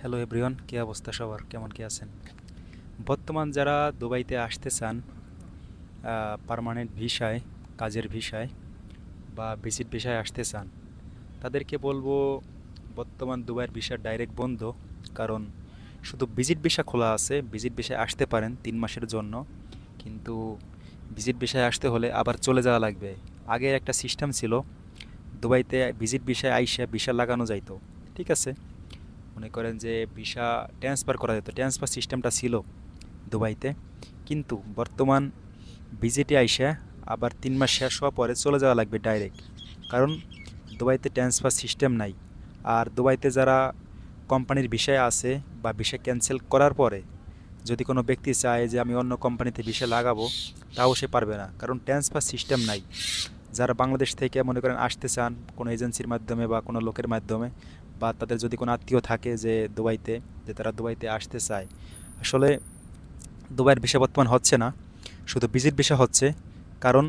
Hello everyone, কী অবস্থা সবার? কেমন কি আছেন? বর্তমান যারা দুবাইতে আসতে চান পার্মানেন্ট ভিসায়, কাজের ভিসায় বা ভিজিট ভিসায় আসতে চান, তাদেরকে বলবো বর্তমান দুবাইয়ের ভিসা ডাইরেক্ট বন্ধ। কারণ শুধু ভিজিট ভিসা খোলা আছে, ভিজিট ভিসায় আসতে পারেন 3 মাসের জন্য। কিন্তু ভিজিট ভিসায় আসতে হলে আবার চলে যাওয়া লাগবে। আগের একটা সিস্টেম ছিল, দুবাইতে ভিজিট ভিসায় আইসা ভিসা লাগানো যাইতো, ঠিক আছে? মনে করেন যে ভিসা ট্রান্সফার করা যেত, ট্রান্সফার সিস্টেমটা ছিল দুবাইতে। কিন্তু বর্তমান ভিজিটে আইসা আবার 3 মাস শেষ হওয়ার পরে চলে যাওয়া লাগবে ডাইরেক্ট। কারণ দুবাইতে ট্রান্সফার সিস্টেম নাই। আর দুবাইতে যারা কোম্পানির ভিসায় আছে বা ভিসা ক্যান্সেল করার পরে যদি কোনো ব্যক্তি চায় যে আমি অন্য কোম্পানিতে ভিসা লাগাবো, তাও সে পারবে না, কারণ ট্রান্সফার সিস্টেম নাই। যারা বাংলাদেশ থেকে মনে করেন আসতে চান কোনো এজেন্সির মাধ্যমে বা কোনো লোকের মাধ্যমে, বা তাদের যদি কোনো আত্মীয় থাকে যে দুবাইতে, যে তারা দুবাইতে আসতে চায়, আসলে দুবাইয়ের ভিসা বর্তমান হচ্ছে না, শুধু ভিজিট ভিসা হচ্ছে। কারণ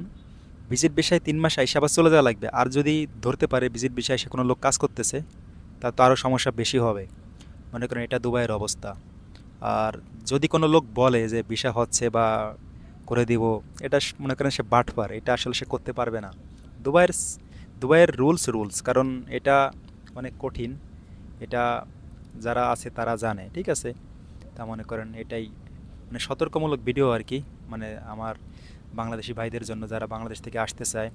ভিজিট ভিসায় 3 মাস আইসা আবার চলে যাওয়া লাগবে। আর যদি ধরতে পারে ভিজিট ভিসায় এসে কোনো লোক কাজ করতেছে, তা তো আরও সমস্যা বেশি হবে। মনে করেন এটা দুবাইয়ের অবস্থা। আর যদি কোনো লোক বলে যে ভিসা হচ্ছে বা করে দিব, এটা মনে করেন সে বাটপার, এটা আসলে সে করতে পারবে না। দুবাইয়ের দুবাইয়ের রুলস, কারণ এটা অনেক কঠিন। এটা যারা আছে তারা জানে, ঠিক আছে? তা মনে করেন এটাই মানে সতর্কমূলক ভিডিও আর কি। মানে আমার বাংলাদেশি ভাইদের জন্য, যারা বাংলাদেশ থেকে আসতে চায়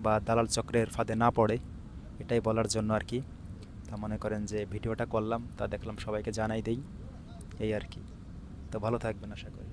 বা দালাল চক্রের ফাঁদে না পড়ে, এটাই বলার জন্য আর কি। তা মনে করেন যে ভিডিওটা করলাম, তা দেখলাম সবাইকে জানাই দেই, এই আর কি। তো ভালো থাকবেন আশা করি।